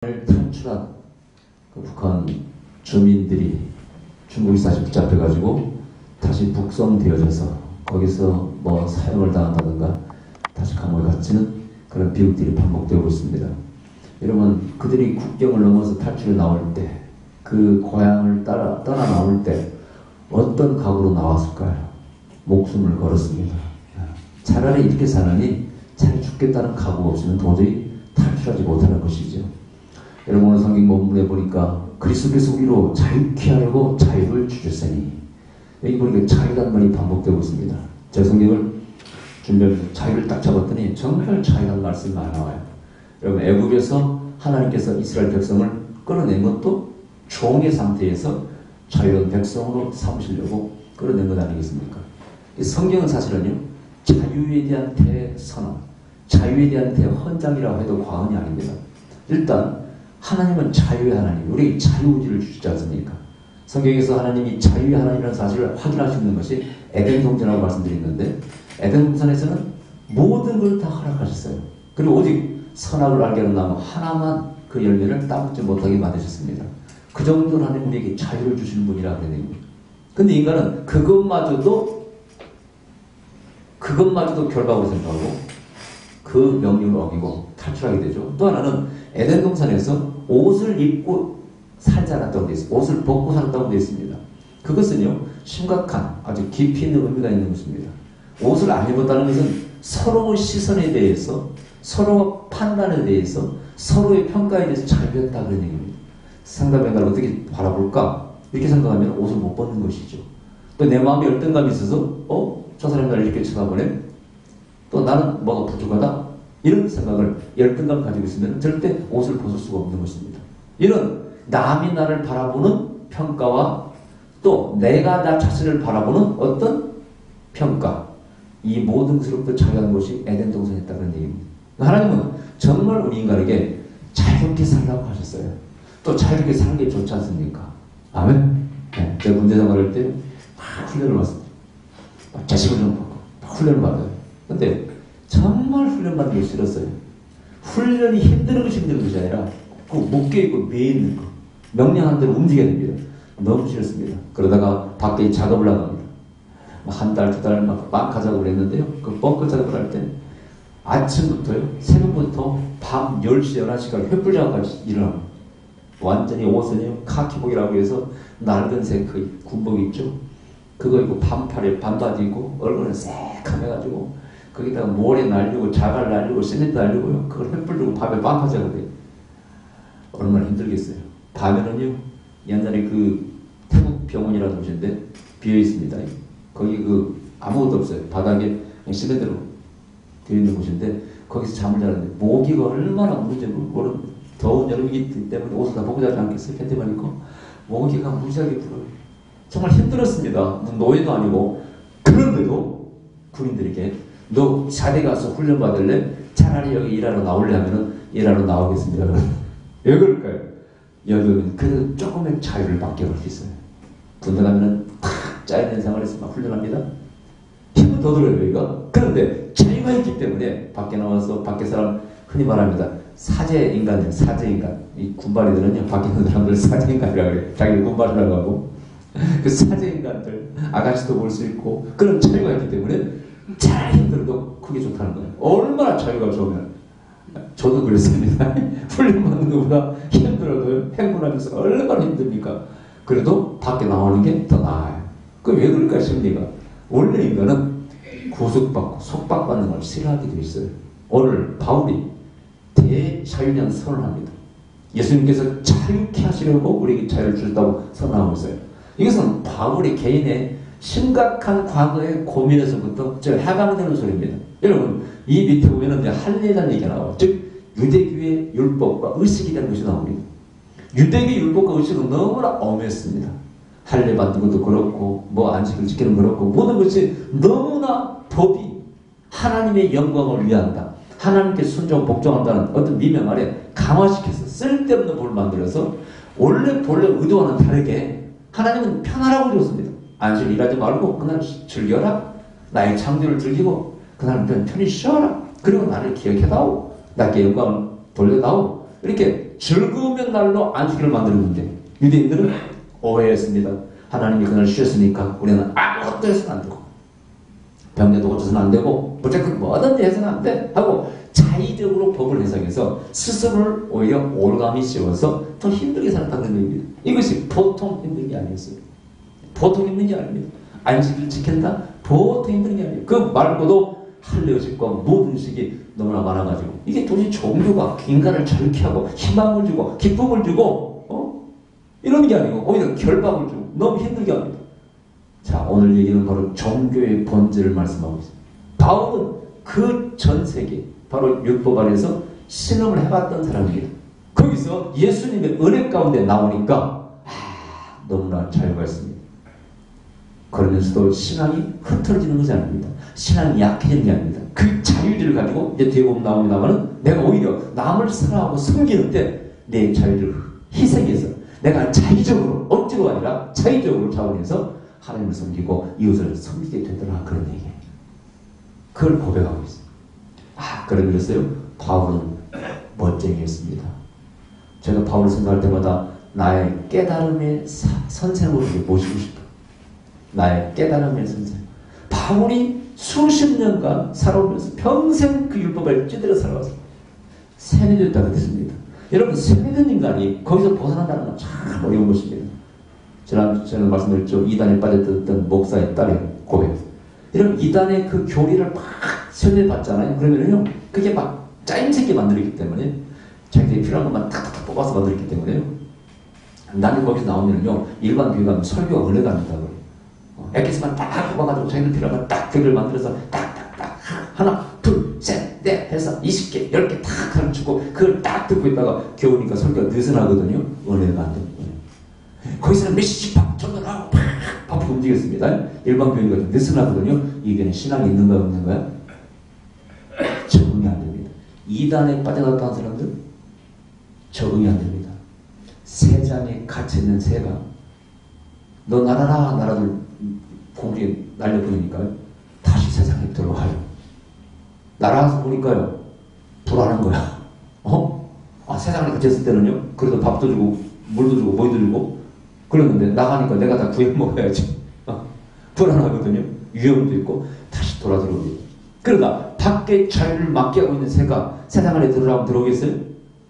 탈출한 그 북한 주민들이 중국에 다시 붙잡혀가지고 다시 북송되어져서 거기서 뭐 사형을 당한다든가 다시 감옥에 갇히는 그런 비극들이 반복되고 있습니다. 여러분, 그들이 국경을 넘어서 탈출해 나올 때, 그 고향을 떠나 나올 때 어떤 각오로 나왔을까요? 목숨을 걸었습니다. 차라리 이렇게 사느니 잘 죽겠다는 각오가 없으면 도저히 탈출하지 못하는 것이죠. 여러분, 오늘 성경 본문에 보니까 그리스도께서 우리로 자유케 하려고 자유를 주셨으니, 여기 보니까 자유란 말이 반복되고 있습니다. 제 성경을 준비하면서 자유를 딱 잡았더니 정말 자유란 말씀이 많이 나와요. 여러분, 애굽에서 하나님께서 이스라엘 백성을 끌어낸 것도 종의 상태에서 자유로운 백성으로 삼으시려고 끌어낸 것 아니겠습니까? 이 성경은 사실은요, 자유에 대한 대선언, 자유에 대한 대헌장이라고 해도 과언이 아닙니다. 일단 하나님은 자유의 하나님, 우리에게 자유의지를 주시지 않습니까? 성경에서 하나님이 자유의 하나님이라는 사실을 확인할 수 있는 것이 에덴 동산이라고 말씀드렸는데, 에덴 동산에서는 모든 걸 다 허락하셨어요. 그리고 오직 선악을 알게 하는 나무 하나만 그 열매를 따먹지 못하게 만드셨습니다. 그 정도로 하나님 우리에게 자유를 주시는 분이라 그래야 됩니다. 근데 인간은 그것마저도 결박으로 생각하고 그 명령을 어기고 탈출하게 되죠. 또 하나는 에덴 동산에서 옷을 입고 살지 않았다고 되어 있습니다. 옷을 벗고 살았다고 되어 있습니다. 그것은요, 심각한 아주 깊이 있는 의미가 있는 것입니다. 옷을 안 입었다는 것은 서로의 시선에 대해서, 서로의 판단에 대해서, 서로의 평가에 대해서 자유했다 그런 얘기입니다. 상대방의 나를 어떻게 바라볼까? 이렇게 생각하면 옷을 못 벗는 것이죠. 또 내 마음에 열등감이 있어서 저 사람이 나를 이렇게 쳐다보네? 또 나는 뭐가 부족하다? 이런 생각을, 열등감 가지고 있으면 절대 옷을 벗을 수가 없는 것입니다. 이런 남이 나를 바라보는 평가와 또 내가 나 자신을 바라보는 어떤 평가, 이 모든 것으로부터 자유한 것이 에덴 동산이었다는 얘기입니다. 하나님은 정말 우리 인간에게 자유롭게 살라고 하셨어요. 또 자유롭게 사는 게 좋지 않습니까? 아멘? 네, 제가 군대 생활할 때 막 훈련을 받습니다. 자식을 좀 받고 막 훈련을 받아요. 근데 정말 훈련 받는 게 싫었어요. 훈련이 힘든 것이 힘든 것이 아니라 꼭 묶여있고 매있는 거, 명령한 대로 움직여야 됩니다. 너무 싫었습니다. 그러다가 밖에 작업을 나갑니다. 한 달, 두 달 막 가자고 그랬는데요. 그 벙커 작업을 할 때 아침부터요, 새벽부터 밤 10시, 11시까지 횃불 작업까지 일어납니다. 완전히 옷은요, 카키복이라고 해서 낡은 색 그 군복 있죠? 그거 입고 반팔에 반바지 입고 얼굴은 새카매가지고 거기다가 모래 날리고 자갈 날리고 시멘트 날리고요. 그걸 횃불 들고 밤에 벙커 작업해요. 얼마나 힘들겠어요. 밤에는요, 옛날에 그 태국 병원이라는 곳인데 비어 있습니다. 거기 아무것도 없어요. 바닥에 시멘트로 되어 있는 곳인데 거기서 잠을 자는데 모기가 얼마나 문제고, 오늘 더운 여름이기 때문에 옷을 다 벗고 자지 않겠어요? 팬티만 입고 모기가 무지하게 불어요. 정말 힘들었습니다. 노예도 아니고. 그런데도 군인들에게 너 자대 가서 훈련 받을래? 차라리 여기 일하러 나올래 하면은 일하러 나오겠습니다. 왜 그럴까요? 여기는 그 조금의 자유를 밖에 올 수 있어요. 군대 가면은 탁 짜여진 생활에서 막 훈련합니다. 힘은 더 들어요, 여기가. 그런데 자유가 있기 때문에 밖에 나와서 밖에 사람, 흔히 말합니다. 사제인간이에요, 사제인간. 이 군발이들은요, 밖에 있는 사람들 사제인간이라고 그래요. 자기들 군발이라고 하고. 그 사제인간들, 아가씨도 볼 수 있고, 그런 자유가 있기 때문에 잘 힘들어도 그게 좋다는 거예요. 얼마나 자유가 좋으면. 저도 그랬습니다. 훈련받는 것보다 힘들어도 행군하면서 얼마나 힘듭니까? 그래도 밖에 나오는 게 더 나아요. 그게 왜 그럴까 싶습니까? 원래 인간은 구속받고 속박받는 걸 싫어하게 되어 있어요. 오늘 바울이 대자유량 선언합니다. 예수님께서 자유케 하시려고 우리에게 자유를 주셨다고 선언하고 있어요. 이것은 바울의 개인의 심각한 과거의 고민에서부터 해방되는 소리입니다. 여러분, 이 밑에 보면 이제 할례라는 얘기가 나와요. 즉 유대교의 율법과 의식이라는 것이 나옵니다. 유대교의 율법과 의식은 너무나 엄했습니다. 할례 받는 것도 그렇고 뭐 안식을 지키는 그렇고 모든 것이 너무나 법이 하나님의 영광을 위한다, 하나님께 순종 복종한다는 어떤 미명 아래 강화시켜서 쓸데없는 법을 만들어서 본래 의도와는 다르게 하나님은 편하라고 주었습니다. 안식을 일하지 말고 그날 즐겨라. 나의 창조를 즐기고 그날 편히 쉬어라. 그리고 나를 기억해다오. 나께 영광을 돌려다오. 이렇게 즐거우면 날로 안식일을 만들었는데 유대인들은 오해했습니다. 하나님이 그날 쉬었으니까 우리는 아무것도 해서는 안 되고 병내도 고쳐서는 안 되고 무조건 뭐든지 해서는 안 돼 하고 자의적으로 법을 해석해서 스스로를 오히려 올감이 씌워서 더 힘들게 살았다는 얘기입니다. 이것이 보통 힘든 게 아니었어요. 보통 힘든 게 아닙니다. 안식일을 지킨다? 보통 힘든 게 아니에요. 그 말고도 할례식과 모든 식이 너무나 많아가지고 이게 도대체 종교가 인간을 자유케 하고 희망을 주고 기쁨을 주고 이런 게 아니고 오히려 결박을 주고 너무 힘들게 합니다. 자, 오늘 얘기는 바로 종교의 본질을 말씀하고 있습니다. 바울은 그 전 세계 바로 율법 아래에서 신음을 해봤던 사람입니다. 거기서 예수님의 은혜 가운데 나오니까 너무나 자유가 있습니다. 그러면서도 신앙이 흐트러지는 것이 아닙니다. 신앙이 약해지는 게 아닙니다. 그 자유를 가지고 이제 뒤에 보면 나옵니다만 내가 오히려 남을 사랑하고 섬기는 때 내 자유를 희생해서 내가 자의적으로 억지로 아니라 자의적으로 차원에서 하나님을 섬기고 이웃을 섬기게 되더라 그런 얘기예요. 그걸 고백하고 있어요. 그러면서요 바울은 멋쟁이였습니다. 제가 바울을 생각할 때마다 나의 깨달음의 선생으로 모시고 싶어요. 나의 깨달음의 선생. 바울이 수십 년간 살아오면서 평생 그 율법을 찌들어 살아왔어요. 세뇌됐다고 했습니다. 여러분 세뇌된 인간이 거기서 벗어난다는 건 참 어려운 것입니다. 제가 말씀드렸죠. 이단에 빠졌던 목사의 딸의 고백. 여러분 이단의 그 교리를 막 세뇌받잖아요. 그러면요 그게 막 짜임새게 만들었기 때문에 자기들이 필요한 것만 탁탁 뽑아서 만들었기 때문에요. 나는 거기서 나오면요 일반 교회 가면 설교가 은혜가 안 된다고 그래요. 에키스만 딱 뽑아가지고 자기들 필요한 걸 딱 교리를 만들어서 딱딱딱 하나 둘 셋 넷 해서 20개 10개 딱 가르치고 그걸 딱 듣고 있다가 겨우니까 설교가 느슨하거든요. 은혜가 안 됩니다. 거기서는 몇시씩 팍 전달하고 팍 움직였습니다. 일반 교회가 좀 느슨하거든요. 이게 신앙이 있는가 없는가요? 적응이 안 됩니다. 이단에 빠져갔다는 사람들 적응이 안 됩니다. 새장에 갇혀있는 새가 너 날아라 날아들 공중에 날려보니까요 다시 세상에 들어와요. 날아가서 보니까요 불안한 거야. 세상에 갇혔을 때는요 그래도 밥도 주고 물도 주고 뭐도 주고 그랬는데 나가니까 내가 다 구해 먹어야지. 불안하거든요. 위험도 있고 다시 돌아 들어옵니다. 그러나 밖에 자유를 막게 하고 있는 새가 세상 안에 들어가면 들어오겠어요?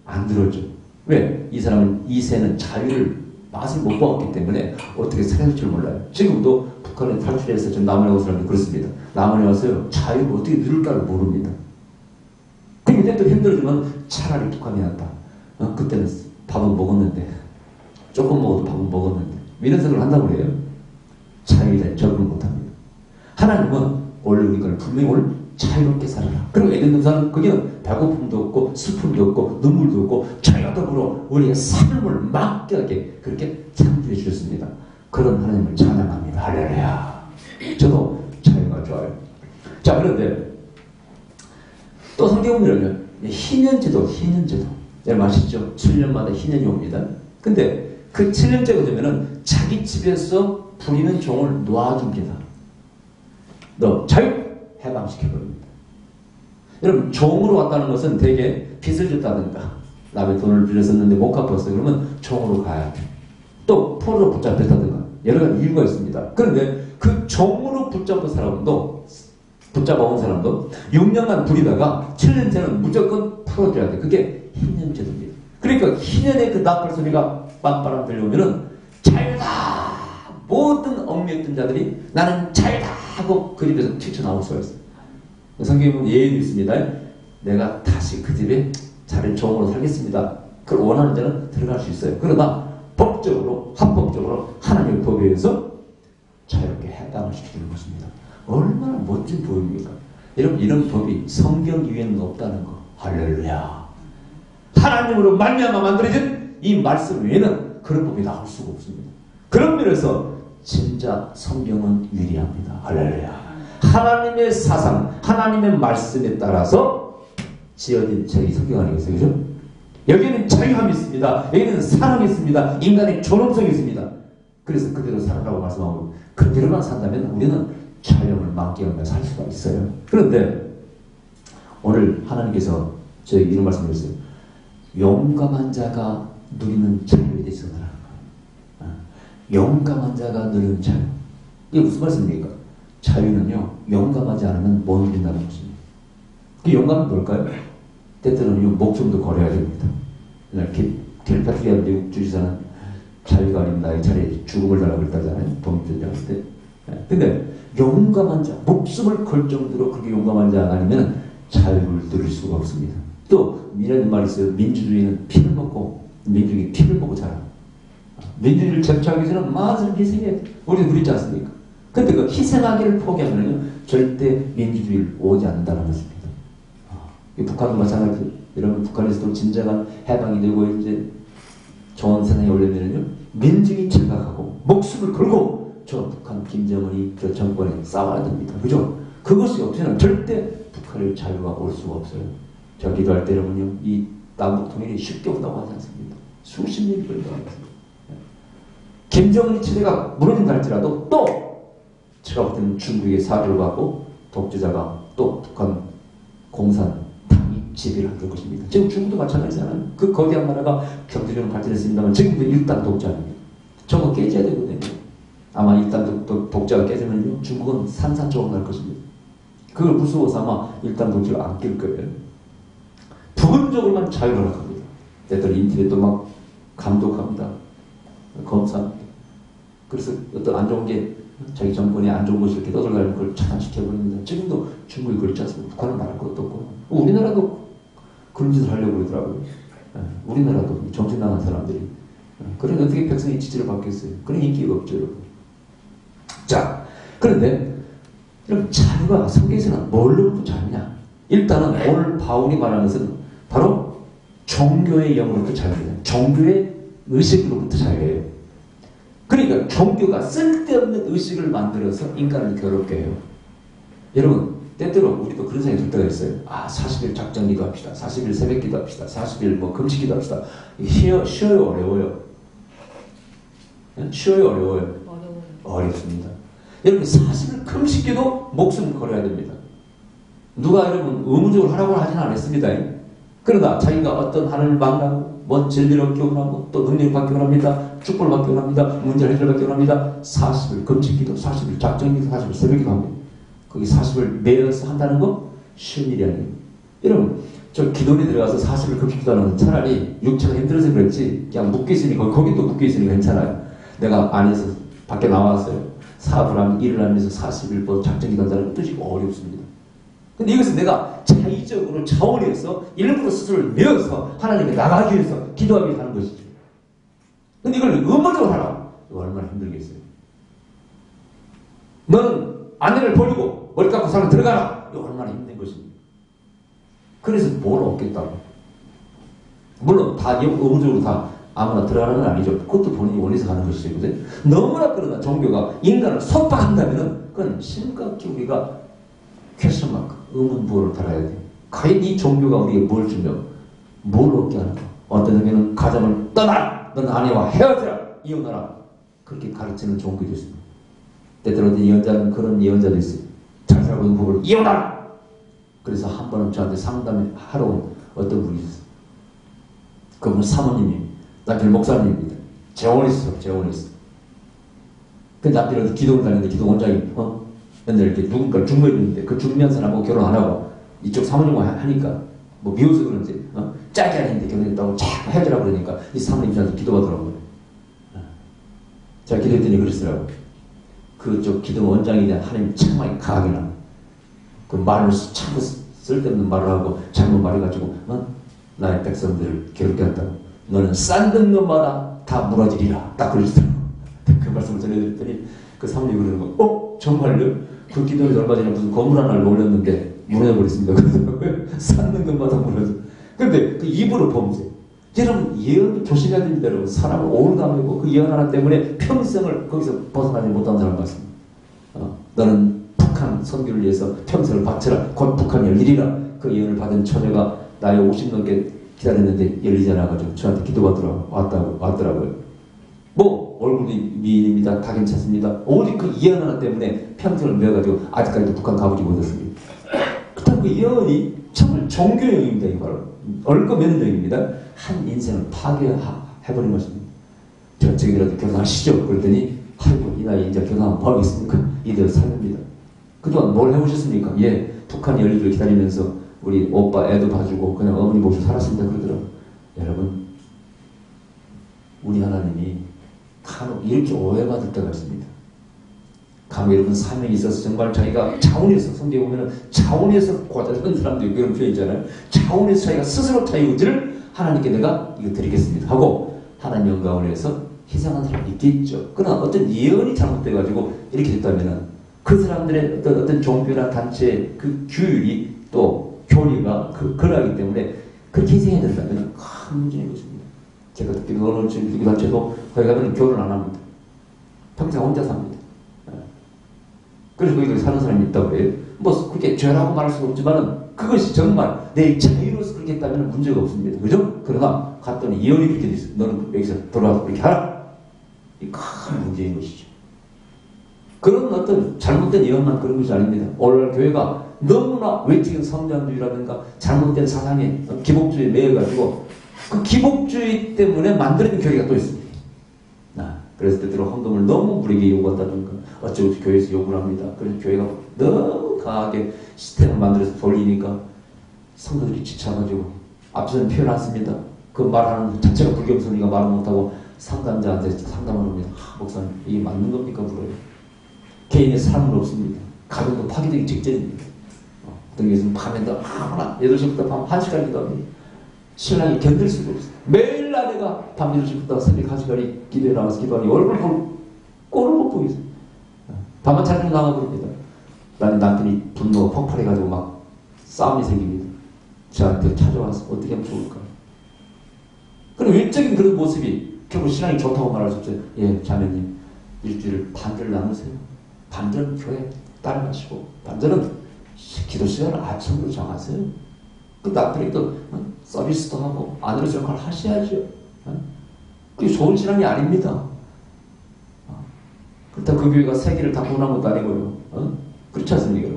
안 들어오죠. 왜? 이 새는 자유를 맛을 못 보았기 때문에 어떻게 살아날 줄 몰라요. 지금도 북한에 탈출해서 좀 남한에 온 사람들 그렇습니다. 남한에 와서요 자유를 어떻게 누릴까를 모릅니다. 근데 또 힘들지만 차라리 북한이 낫다. 그때는 밥은 먹었는데 조금 먹어도 밥은 먹었는데 이런 생각을 한다고 그래요. 자유에 적응 못합니다. 하나님은 원래 우리가 분명히 오늘 자유롭게 살아라. 그리고 에덴 동산은 거기는 배고픔도 없고 슬픔도 없고 눈물도 없고 자유와 더불어 우리의 삶을 맡겨하게 그렇게 창조해 주셨습니다. 그런 하나님을 찬양합니다. 할렐루야. 저도 자유가 좋아요. 자, 그런데 또 성경을 보면 희년제도 여러분 아시죠? 7년마다 희년이 옵니다. 근데 그 7년째가 되면은 자기 집에서 부리는 종을 놓아줍니다. 너 자유 해방시켜버립니다. 여러분 종으로 왔다는 것은 대개 빚을 줬다든가 남의 돈을 빌렸었는데 못 갚았어요. 그러면 종으로 가야 돼. 또 포로로 붙잡혔다든가 여러 가지 이유가 있습니다. 그런데 그 종으로 붙잡은 사람도 6년간 부리다가 7년째는 무조건 풀어줘야 돼. 그게 희년제도입니다. 그러니까 희년의 그 나팔 소리가 빰빠람 들려오면은 자유다! 모든 얽매였던 자들이 나는 자유다! 하고 그 집에서 튀쳐나올 수가 있어요. 성경에 보면 예언이 있습니다. 내가 다시 그 집에 자를 종으로 살겠습니다. 그걸 원하는 자는 들어갈 수 있어요. 그러나 법적으로, 합법적으로 하나님의 법에 의해서 자유롭게 해당을 시키는 것입니다. 얼마나 멋진 법입니까? 여러분 이런 법이 성경 이외에는 없다는 거. 할렐루야. 하나님으로 말미암아 만들어진 이 말씀 외에는 그런 법이 나올 수가 없습니다. 그런 면에서 진짜 성경은 유리합니다. 할렐루야. 하나님의 사상, 하나님의 말씀에 따라서 지어진 책이 성경 아니겠어요? 그죠? 여기는 자유함이 있습니다. 여기는 사랑이 있습니다. 인간의 존엄성이 있습니다. 그래서 그대로 살아라고 말씀하고 그대로만 산다면 우리는 자유함을 만끽하며 살 수가 있어요. 그런데 오늘 하나님께서 저에게 이런 말씀을 했어요. 용감한 자가 누리는 자유에 대해서 말하는 거예요. 용감한 자가 누리는 자유. 이게 무슨 말씀입니까? 자유는요, 용감하지 않으면 못 누린다는 것입니다. 그 용감은 뭘까요? 때때로는 목숨도 걸어야 됩니다. 갤파트리아 미국 주지사는 자유가 아닌 나의 차례에 죽음을 달라고 그랬다잖아요. 독립전쟁 할 때. 근데 용감한 자, 목숨을 걸 정도로 그렇게 용감한 자가 아니면 자유를 누릴 수가 없습니다. 또 이런 말이 있어요. 민주주의는 피를 먹고, 민주주의 피를 먹고 자라. 민주주의를 쟁취하기 위해서는 많은 희생에 우리도 누리지 않습니까? 근데 그 희생하기를 포기하면요, 절대 민주주의를 오지 않는다는 것입니다. 북한도 마찬가지. 여러분, 북한에서도 진정한 해방이 되고 이제 좋은 세상에 오려면요, 민중이 철각하고 목숨을 걸고 저 북한 김정은이 저 정권에 싸워야 됩니다. 그죠? 그것이 없으면 절대 북한의 자유가 올 수가 없어요. 제가 기도할 때 여러분요, 이 남북 통일이 쉽게 온다고 하지 않습니다. 수십 년이 걸린다고 합니다. 김정은이 체제가 무너진다 할지라도 또 제가 볼 때는 중국의 사주를 받고 독재자가 또 북한 공산 지배를 할 것입니다. 지금 중국도 마찬가지잖아요. 그 거대한 나라가 경제적으로 발전했습니다만 지금도 일단 독자입니다. 저거 깨져야 되거든요. 아마 일단 독자가 깨지면요, 중국은 산산조각 날 것입니다. 그걸 무서워서 아마 일단 독자를 안 깰 거예요. 부분적으로만 자유를 허락합니다. 때때로 인터넷도 막 감독합니다. 검사합니다. 그래서 어떤 안 좋은 게 자기 정권에 안 좋은 것이 이렇게 떠돌아다니는 걸 차단시켜버립니다. 지금도 중국이 그렇지 않습니까? 북한은 말할 것도 없고. 우리나라도 그런 짓을 하려고 그러더라고요. 우리나라도 정신 나간 사람들이. 그런데 어떻게 백성의 지지를 받겠어요? 그런 인기가 없죠, 여러분. 자, 그런데 여러분, 자유가 성경에서는 뭘로부터 자유냐? 일단은 오늘 바울이 말하는 것은 바로 종교의 영으로부터 자유입니다. 종교의 의식으로부터 자유예요. 그러니까 종교가 쓸데없는 의식을 만들어서 인간을 괴롭게 해요. 여러분, 때때로 우리도 그런 생각이 들 때가 있어요. 40일 작정 기도합시다. 40일 새벽 기도합시다. 40일 금식 기도합시다. 쉬어요, 어려워요? 쉬어요, 어려워요? 어렵습니다. 여러분, 40일 금식 기도 목숨 걸어야 됩니다. 누가 여러분 의무적으로 하라고 하지는 않았습니다. 그러나 자기가 어떤 하나님을 만나고 뭔 진리를 얻기 원하고 또 능력을 받기 원합니다. 축복을 받기 원합니다. 문제를 해결받기 원합니다. 40일 금식 기도, 40일 작정 기도, 40일 새벽 기도 합니다. 거기 40을 매여서 한다는 거 쉬운 일이 아니에요. 여러분, 저 기도에 들어가서 40을 금식기도하는 건 차라리 육체가 힘들어서 그렇지 그냥 묶여있으니까 거기 또 묶여있으니까 괜찮아요. 내가 안에서 밖에 나왔어요. 사업을 하면 일을 하면서 40일 뭐 작정기도 한다는 건 뜻이 어렵습니다. 근데 이것은 내가 자의적으로 차원에서 일부러 스스로를 메어서 하나님께 나가기 위해서 기도하기 위해서 하는 것이죠. 근데 이걸 의무적으로 하라. 이거 얼마나 힘들겠어요. 너는 아내를 버리고 머리 깎고 살아 들어가라. 이거 얼마나 힘든 것입니다. 그래서 뭘 얻겠다고. 물론 다 의무적으로 다 아무나 들어가는 건 아니죠. 그것도 본인이 원해서 하는 것이거든요. 너무나 그러나 종교가 인간을 속박한다면 그건 심각히 우리가 퀘스천 마크, 의문부호를 달아야 돼요. 과연 이 종교가 우리에게 뭘 주며 뭘 얻게 하는가. 어떤 경우에는 가정을 떠나라. 넌 아내와 헤어져라. 이혼하라. 그렇게 가르치는 종교도 있습니다. 때때로 예언자는 그런 예언자도 있어요. 잘 살고 있는 부부를 이혼하라! 그래서 한 번은 저한테 상담하러 온 어떤 분이 있었어요. 그분은 사모님이, 남편 목사님입니다. 재혼했어요. 그 남편은 기도를 다니는데 기도 원장이, 맨날 이렇게 누군가를 중매했는데 그 중매한 사람하고 결혼 안 하고 이쪽 사모님과 하니까 뭐 미워서 그런지, 짝이 아닌데 결혼했다고 자꾸 헤어지라고 그러니까 이 사모님이 저한테 기도하더라고요. 제가 기도했더니 그랬어요. 그쪽 기도 원장에 대한 하나님 정말 강하게 나. 그 말을 참 쓸데없는 말을 하고 잘못 말해가지고 나의 백성들을 괴롭게 한다고. 너는 싼 것마다 다 무너지리라. 딱 그러시더라고. 그 말씀을 전해드렸더니 그 사모님이 그러는 거. 정말요? 그 기도에서 얼마 전에 무슨 건물 하나를 올렸는데 무너져버렸습니다. 그러더라고요. 싼 것마다 무너져. 근데 그 입으로 범죄. 여러분 예언 조심해야 됩니다. 여러분 사람을 오르가매고 그 예언 하나 때문에 평생을 거기서 벗어나지 못한 사람 같습니다. 너는 북한 선교를 위해서 평생을 바쳐라. 곧 북한이 열리리라. 그 예언을 받은 처녀가 나이 50 넘게 기다렸는데 열리지 않아가지고 저한테 왔더라고요. 뭐 얼굴이 미인입니다. 다 괜찮습니다. 오직 그 예언 하나 때문에 평생을 메어가지고 아직까지도 북한 가보지 못했습니다. 그렇다고 그 예언이 정말 종교형입니다. 이거 바로 얼거 믿는 영입니다. 한 인생을 파괴해버린 것입니다. 제가 저기라도 결혼하시죠? 그랬더니 아이고 이 나이에 이제 결혼하면 뭐 하겠습니까? 이대로 살립니다. 그동안 뭘 해보셨습니까? 예, 북한 열리를 기다리면서 우리 오빠 애도 봐주고 그냥 어머니 모시고 살았습니다. 그러더라고요. 여러분, 우리 하나님이 간혹 이렇게 오해받을 때가 있습니다. 간혹 여러분 사명이 있어서 정말 자기가 자원에서, 성경에 보면은 자원에서 고자란 사람들이 그런 표현 있잖아요. 자원에서 자기가 스스로 자기 의지를 하나님께 내가 이거 드리겠습니다 하고 하나님 영광을 위해서 희생한 사람이 있겠죠. 그러나 어떤 예언이 잘못돼가지고 이렇게 됐다면은 그 사람들의 어떤 종교나 단체의 그 규율이 또 교리가 그러하기 때문에 그렇게 희생해야 된다면 큰 문제인 것입니다. 제가 듣기로 어느 지금 누구 단체도 거기 가면 결혼 안 합니다. 평생 혼자 삽니다. 그래서 거기 사는 사람이 있다고 해요. 뭐 그렇게 죄라고 말할 수는 없지만은 그것이 정말 내 자유로서 그렇게 했다면 문제가 없습니다. 그죠? 그러나 갔더니 예언이 그렇게 돼 있어요. 너는 여기서 돌아와서 그렇게 하라. 이 큰 문제인 것이죠. 그런 어떤 잘못된 예언만 그런 것이 아닙니다. 오늘날 교회가 너무나 외적인 성장주의라든가 잘못된 사상에 기복주의에 매여가지고 그 기복주의 때문에 만들어진 교회가 또 있습니다. 그래서 때때로 헌금을 너무 무리게 요구한다든가 어쩌고 교회에서 요구를 합니다. 그래서 교회가 너무 강하게 시스템을 만들어서 돌리니까 성도들이 지쳐가지고 앞서는 표현했습니다. 그 말하는 자체가 불경선이가 말을 못하고 상담자한테 상담을 합니다. 목사님 이게 맞는 겁니까? 물어요. 개인의 삶은 없습니다. 가정도 파괴되기 직전입니다. 어떤 교회에서는 밤에도 아무나 8시부터 밤 1시까지 기도합니다. 신랑이 견딜 수가 없어요. 매일 아내가 밤 8시부터 새벽 1시까지 기도에 나와서 기도하니 얼굴 꼴을 못 보겠어요. 밤만 자주 나가버립니다. 나는 남편이 분노가 폭발해가지고 막 싸움이 생깁니다. 저한테 찾아와서 어떻게 하면 좋을까? 그럼 외적인 그런 모습이 결국 신랑이 좋다고 말할 수 없어요. 예, 자매님 일주일 반절 나누세요. 반절은 교회 따라가시고 반절은 기도 시간을 아침으로 정하세요. 그 남편이 또 서비스도 하고 아내로서 역할을 하셔야죠. 그게 좋은 신앙이 아닙니다. 그렇다고 그 교회가 세계를 다 구원한 것도 아니고요. 그렇지 않습니까?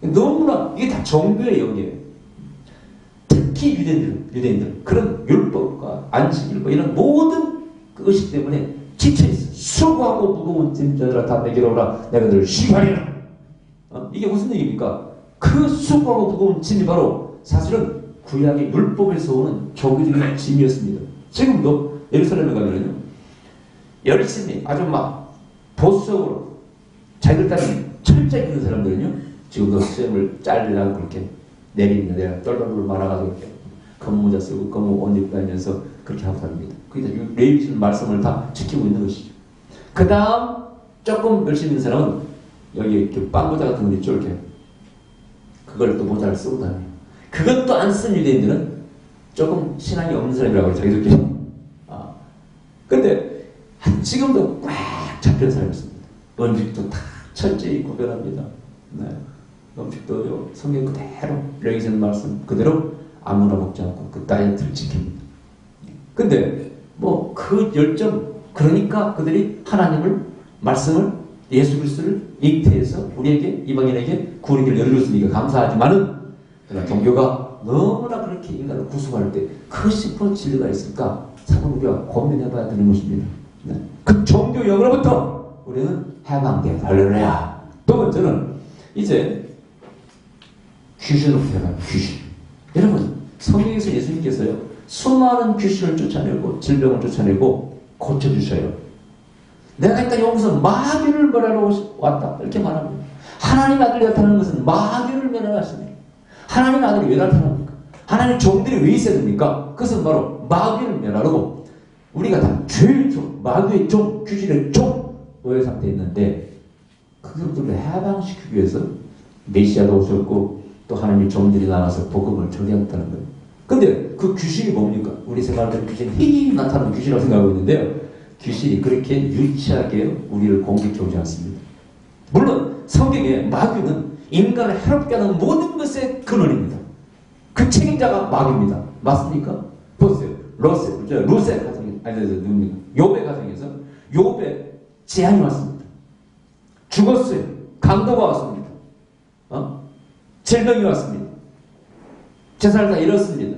너무나 이게 다 종교의 영이에요. 특히 유대인들 그런 율법과 안식일과 이런 모든 그 의식 때문에 지쳐있어. 수고하고 무거운 짐자들아 다 내게로 오라 내가 너를 쉬게 하리라. 이게 무슨 얘기입니까? 그 수고하고 무거운 짐이 바로 사실은 구약의 율법에서 오는 종교적인 짐이었습니다. 지금도 예루살렘에 가면요 열심히 아주 막 보수적으로 자기들 따위 철저히 있는 사람들은요 지금도 수염을 자르라고 그렇게 내립니다. 내가 똘똘똘 말아가지고 이렇게 검모자 쓰고 검모 옷 입고 다니면서 그렇게 하고 다닙니다. 그게 레위기 말씀을 다 지키고 있는 것이죠. 그 다음 조금 열심히 있는 사람은 여기 이렇게 빵모자 같은 거 있죠. 이렇게 그걸 또 모자를 쓰고 다녀요. 그것도 안 쓴 유대인들은 조금 신앙이 없는 사람이라고 자기들끼리. 근데 지금도 꽉 잡힌 사람이 있습니다. 음식도 다 철저히 구별합니다. 네. 음식도 성경 그대로 레위기 말씀 그대로 아무나 먹지 않고 그 다이어트를 지킵니다. 근데 뭐 그 열정 그러니까 그들이 하나님을 말씀을 예수 그리스도를 잉태해서 우리에게 이방인에게 구원의 길을 열어줬으니까 감사하지만은 그러나 종교가 너무나 그렇게 인간을 구속할 때 그 싶은 진리가 있을까 사실 우리가 고민해봐야 되는 것입니다. 네. 그 종교 영으로부터 우리는 해방돼야 할렐루야. 또 번째는 이제 귀신으로부터 해방 귀신. 여러분 성경에서 예수님께서요 수많은 귀신을 쫓아내고 질병을 쫓아내고 고쳐주셔요. 내가 일단 여기서 마귀를 멸하러 왔다 이렇게 말합니다. 하나님 아들이 나타나는 것은 마귀를 멸하십니다. 하나님 아들이 왜 나타납니까? 하나님 종들이 왜 있어야 됩니까? 그것은 바로 마귀를 멸하려고 우리가 다 죄의 종, 마귀의 종, 귀신의 종 노예 상태에 있는데 그것들을 해방시키기 위해서 메시아도 오셨고 또 하나님의 종들이 나와서 복음을 전해왔다는 거예요. 근데 그 귀신이 뭡니까? 우리 생각하는 귀신이 힘이 나타나는 귀신이라고 생각하고 있는데요. 귀신이 그렇게 유치하게 우리를 공격해 오지 않습니다. 물론 성경에 마귀는 인간을 해롭게 하는 모든 것의 근원입니다. 그 책임자가 마귀입니다. 맞습니까? 보세요. 루세 가정에, 욥의 가정에서 욥의 재앙이 왔습니다. 죽었어요. 강도가 왔습니다. 질병이 왔습니다. 재산을 다 잃었습니다.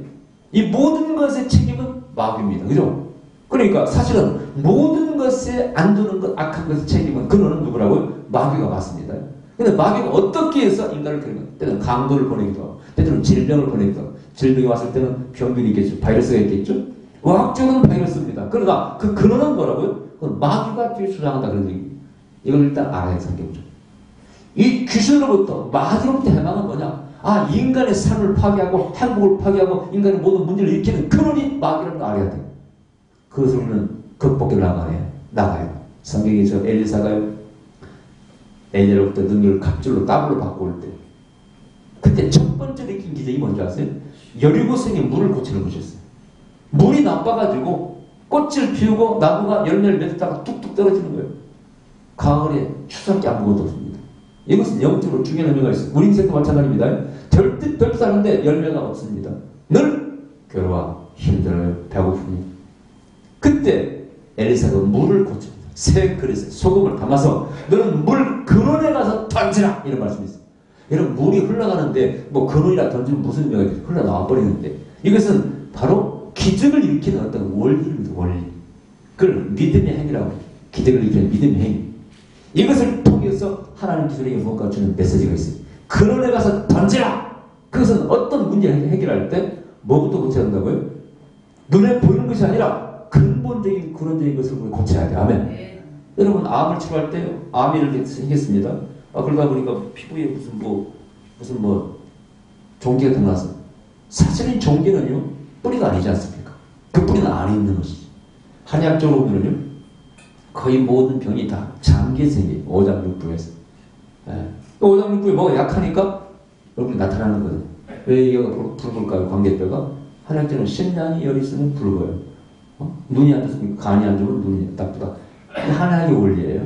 이 모든 것의 책임은 마귀입니다. 그죠? 그러니까 사실은 모든 것에 안 두는 것, 악한 것의 책임은 근원은 누구라고요? 마귀가 맞습니다. 근데 마귀가 어떻게 해서 인간을 그리는 때는 강도를 보내기도 하고, 때는 질병을 보내기도 하고, 질병이 왔을 때는 병균이 있겠죠. 바이러스가 있겠죠. 의학적으로는 바이러스입니다. 그러나 그 근원은 뭐라고요? 그건 마귀가 뒤에 주장한다 그런 얘기입니다. 이걸 일단 알아야 해요, 성경적. 이 귀신으로부터 마귀로부터 해방은 뭐냐? 아, 인간의 삶을 파괴하고 행복을 파괴하고 인간의 모든 문제를 일으키는 근원이 마귀라는 걸 알아야 돼요. 그것을 우리는 극복해 나가요. 성경에 저 엘리사가요, 엘리로부터 능력을 갑절로 더블로 받고 올 때, 그때 첫 번째로 일으킨 기적이 뭔지 아세요? 여리고성에 물을 고치는 것이었어요. 물이 나빠가지고 꽃을 피우고 나무가 열매를 맺다가 뚝뚝 떨어지는 거예요. 가을에 추석이 아무것도 없습니다. 이것은 영적으로 중요한 의미가 있어요. 우리 인생도 마찬가지입니다. 별뜻 사는데 열매가 없습니다. 늘 괴로워, 힘들어요, 배고픕니다. 그때 엘리사가 물을 고칩니다. 새 그릇에 소금을 담아서 너는 물 근원에 가서 던지라, 이런 말씀이 있어요. 여러분, 물이 흘러가는데 뭐 근원이라 던지면 무슨 의미가 있어요? 흘러나와 버리는데, 이것은 바로 기적을 일으키는 어떤 원리입니다. 원리. 그걸 믿음의 행위라고 해요. 기적을 일으키는 믿음의 행위. 이것을 통해서 하나님 기술에게 뭔가 주는 메시지가 있어요. 근원에 가서 던지라! 그것은 어떤 문제를 해결할 때 뭐부터 고쳐야 한다고요? 눈에 보이는 것이 아니라 근본적인 근원적인 것을 우리 고쳐야 돼. 아멘. 네. 여러분, 암을 치료할 때 암이 이렇게 생겼습니다. 그러다 보니까 피부에 무슨 종기가 드러나서, 사실은 종기는요 뿌리가 아니지 않습니까? 그 뿌리는 안에 있는 것이지. 한의학적으로 보면요 거의 모든 병이 다 장기에 생겨요. 오장육부에서. 오장육부에 뭐가 약하니까 얼굴이 나타나는 거예요. 왜 이가 붉을까요? 광대뼈가. 한약적으로 심장이 열이 있으면 붉어요. 눈이 안 좋습니까? 간이 안 좋으면 눈이 나쁘다. 한약의 원리예요.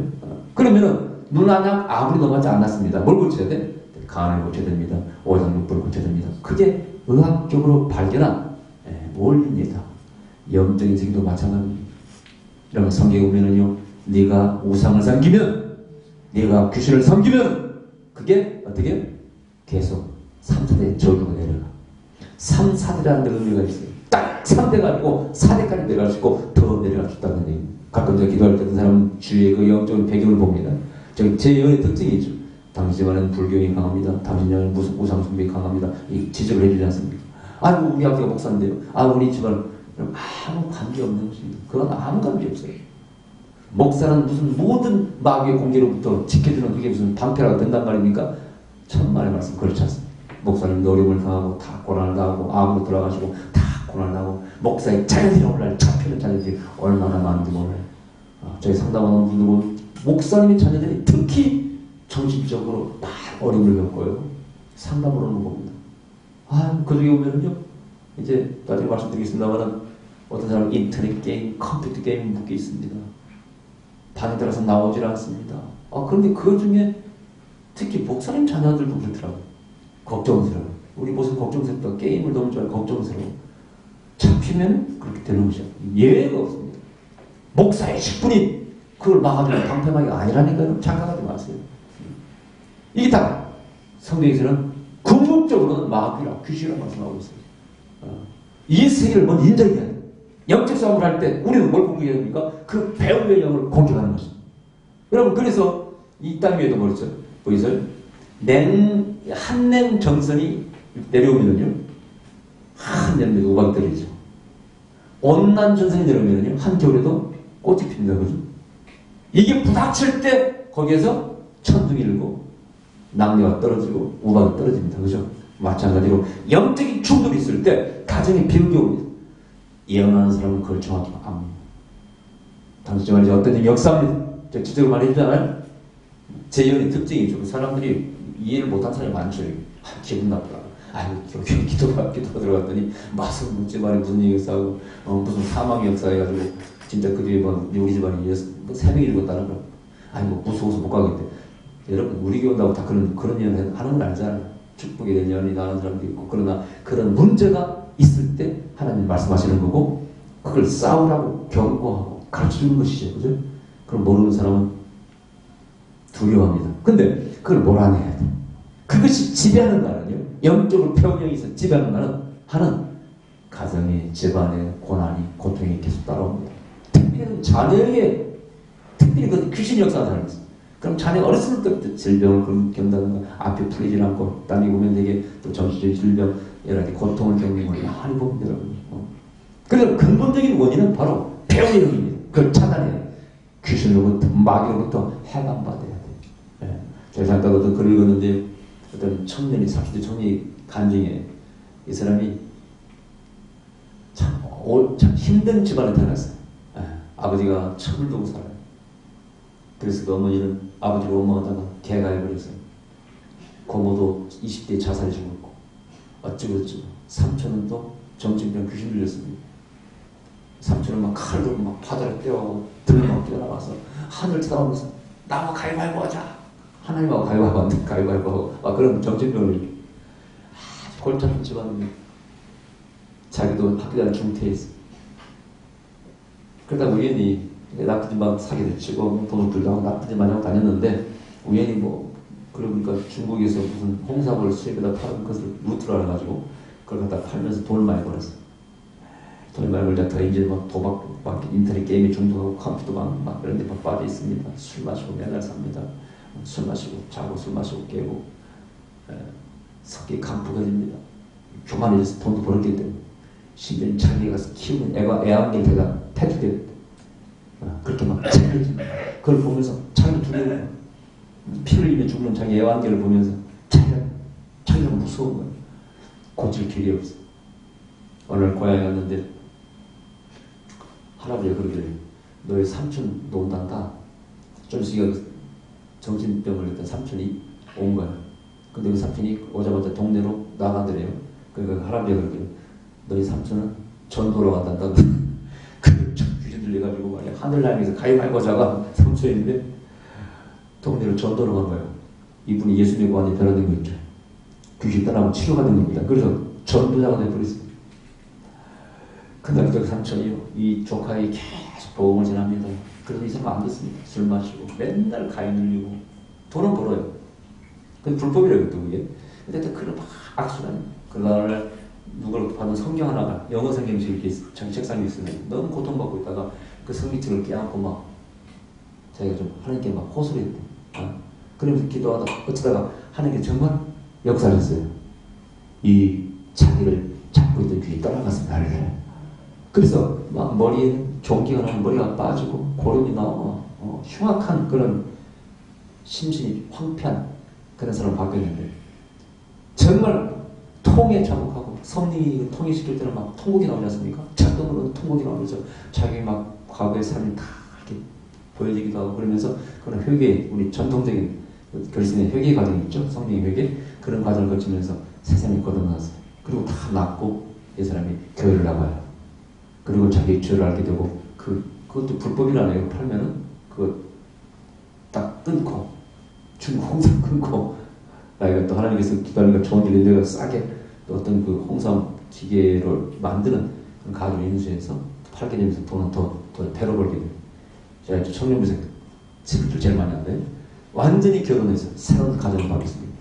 그러면은 눈 한약 아무리 넘어가지 않았습니다. 뭘 고쳐야 돼? 간을 고쳐야 됩니다. 오장육부를 고쳐야 됩니다. 그게 의학적으로 발견한 원리입니다. 영적인 세계도 마찬가지입니다. 여러분, 성경에 보면은요, 네가 우상을 섬기면, 네가 귀신을 섬기면, 그게 어떻게? 계속 3, 4대 저주가 내려가. 3, 4대라는 의미가 있어요. 딱 3대가 아니고 4대까지 내려갈 수 있고 더 내려갈 수 있다는 얘기입니다. 가끔 제가 기도할 때 그 사람은 주위의 그 영적인 배경을 봅니다. 제 영의 특징이 있죠. 당신만은 불교이 강합니다. 당신만은 무슨 우상숭배이 강합니다. 이 지적을 해주지 않습니까? 아이고, 우리 아버지가 목사인데요. 우리 집안 아무 관계없는 것입니다. 그건 아무 관계 없어요. 목사는 무슨 모든 마귀의 공개로부터 지켜주는 그게 무슨 방패라고 된단 말입니까? 천만의 말씀 그렇지 않습니다. 목사님 어려움을 당하고 다 고난을 당하고 암으로 돌아가시고 다 고난을 당하고 목사의 자녀들이 오늘날 잡히는 자녀들이 얼마나 많은지 몰라요. 저희 상담하는 분들 보면 목사님의 자녀들이 특히 정신적으로 막 어려움을 겪어요. 상담을 하는 겁니다. 그 중에 보면은요, 이제 나중에 말씀드리겠습니다만, 어떤 사람은 인터넷 게임, 컴퓨터 게임 묶여 있습니다. 방에 들어서 나오질 않습니다. 그런데 그 중에 특히 목사님 자녀들도 그렇더라고요. 걱정스러워요. 우리 무슨 걱정스럽다. 게임을 너무 좋아해. 걱정스러워. 잡히면 그렇게 되는 것이죠. 예외가 없습니다. 목사의 직분이 그걸 막아주는 방패막이가 아니라니까요. 착각하지 마세요. 이게 다 성경에서는 궁극적으로는 마귀라, 귀신이라고 말씀하고 있어요. 이 세계를 먼저 인정해야 돼요. 영적 싸움을 할 때 우리는 뭘 공격해야 됩니까? 그 배움의 영을 공격하는 것입니다. 여러분, 그래서 이 땅 위에도 뭐였어요? 보이세요? 한냉 정선이 내려오면은요, 한 여름에도 우박이 떨어지죠. 온난 전선이 내려오면은요, 한겨울에도 꽃이 핍니다. 그죠? 이게 부닥칠 때 거기에서 천둥이 일고 낙뢰가 떨어지고 우박이 떨어집니다. 그죠? 마찬가지로 영적인 충돌이 있을 때 가정에 비극이 옵니다. 예언하는 사람은 그걸 정확히 압니다. 당시 말이죠. 어떤 역사입니다. 제가 지적을 많이 해주잖아요. 제 예언의 특징이죠. 그 사람들이 이해를 못한 사람이 많죠. 기분 나쁘다. 기도가 들어갔더니 무슨 문제만에 무슨 역사하고 무슨 사망의 역사 해가지고 진짜 그 뒤에 우리 집안이 3명이 죽었다는 거. 무서워서 못 가겠대. 여러분, 우리 교회 온다고 다 그런 예언 하는 건 알잖아요. 축복에 대한 예언이 나는 사람도 있고. 그러나 그런 문제가 있을 때 하나님 말씀하시는 거고, 그걸 싸우라고 경고하고 가르쳐주는 것이죠. 그죠? 그럼 모르는 사람은 두려워합니다. 근데 그걸 몰아내야 돼. 그것이 지배하는 나는요, 영적으로 평형이 있어 지배하는 나는 하는 가정에, 집안에 고난이, 고통이 계속 따라옵니다. 특별히 자녀에게, 특별히 그 귀신 역사가 살아있어요. 그럼 자녀가 어렸을 때부터 질병을 겪는다든가, 앞이 풀리지 않고, 딴 데 보면 되게 또 정신적인 질병, 여러 가지 고통을 겪는 걸 많이 봅니다. 그래서 근본적인 원인은 바로 배움의 영입니다. 그걸 차단해야 돼. 귀신으로부터, 마귀로부터 해방받아야 돼. 네. 제가 잠깐 어떤 글을 읽었는데, 어떤 청년이, 30대 청년이 간증해. 이 사람이 참 힘든 집안에 태어났어요. 아버지가 첩을 두고 살아요. 그래서 그 어머니는 아버지를 원망하다가 개가해버렸어요. 고모도 20대에 자살해 죽었고, 어쩌고저쩌고. 삼촌은 또 정신병 귀신 들렸습니다. 삼촌은 막 칼을 들고 막 바다를 떼어가고 들을 막 뛰어나가서 하늘 쳐다보면서 나와 가위바위보 하자. 하나님하고 가위바위보 한다. 가위바위보 하고. 그런 정신병을 골치 아픈 집안입니다. 자기도 학교 다닐 중퇴했어. 그러다 우연히 나쁜 짓만 사기를 치고 도둑들도 하고 나쁜 짓만 하고 다녔는데 우연히 그러니까 중국에서 무슨 홍삼을 수입에다 파는 것을 루트를 알아가지고 그걸 갖다 팔면서 돈을 많이 벌었어. 돈을 많이 벌다가 이제 막 도박, 막 인터넷 게임에 중독하고 컴퓨터 막 이런 데 막 빠져 있습니다. 술 마시고 맨날 삽니다. 술 마시고 자고 술 마시고 깨고 성격이 강부해집니다. 교만해져서 돈도 벌었기 때문에 심지어 자기가 키우는 애완견에다 패투돼요. 그렇게 막 책임집니다. 그걸 보면서 자기도 두려워요. 피를 입에 죽는 자기 애완견을 보면서 자기가 무서운 거예요. 고칠 길이 없어. 어느 날 고향에 갔는데 할아버지가 그러길래 너의 삼촌 논단다. 좀 있으니까 정신병을 했던 삼촌이 온 거야. 근데 그 삼촌이 오자마자 동네로 나가더래요. 그러니까 할아버지가 그러길래 너희 삼촌은 전도로 간단다. 그 귀신 들려가지고 말이야. 하늘나라에서 가위바위보 자가 삼촌인데 동네로 전도로 간 거예요. 이분이 예수 믿고 완전히 변화된 거 있죠. 귀신 떠나면 치료가 된 겁니다. 그래서 전도자가 되어버렸습니다. 그날부터 그 삼촌이요. 이 조카에게 계속 복음을 전합니다. 그래서 이 사람 안 됐습니다. 술 마시고 맨날 가위 눌리고 돈은 벌어요. 근데 불법이래요. 또 그게. 근데 또 그걸 막 악순환. 그날 누구를 받은 성경 하나가 영어 성경책 이렇게 자기 책상에 있으면 너무 고통받고 있다가 그 성경책을 깨안고 막 자기가 좀 하나님께 막 호소를 했대. 그러면서 기도하다 어쩌다가 하나님께 정말 역사하셨어요. 이 자기를 잡고 있던 귀에 떠나갔습니다. 그래서 막 머리에 종기가 나면 머리가 빠지고 고름이 나오고 흉악한 그런 심신이 황폐한 그런 사람을 바뀌었는데 정말 통에 자극하고 섭리 통일시킬 때는 막 통곡이 나오지 않습니까? 작동으로 통곡이 나오면서 자기 막 과거의 삶이 다 이렇게 보여지기도 하고 그러면서 그런 회개, 우리 전통적인 그리스도인의 회개 과정이 있죠. 성령의 회개. 그런 과정을 거치면서 세상이 거듭났어요. 그리고 다 낫고 이 사람이 교회를 나가요. 그리고 자기 죄를 알게 되고 그것도 불법이라네요. 팔면은 그거 딱 끊고 중국 홍삼 끊고 나이가 또 하나님께서 기도하니까 좋은 일인데 내가 싸게 또 어떤 그 홍삼 기계를 만드는 그런 가게를 인수해서 팔게 되면서 돈은 더 배로 벌게 돼요. 제가 이제 청년부생 친구들 제일 많이 하는데 완전히 결혼해서 새로운 가정을 받았습니다.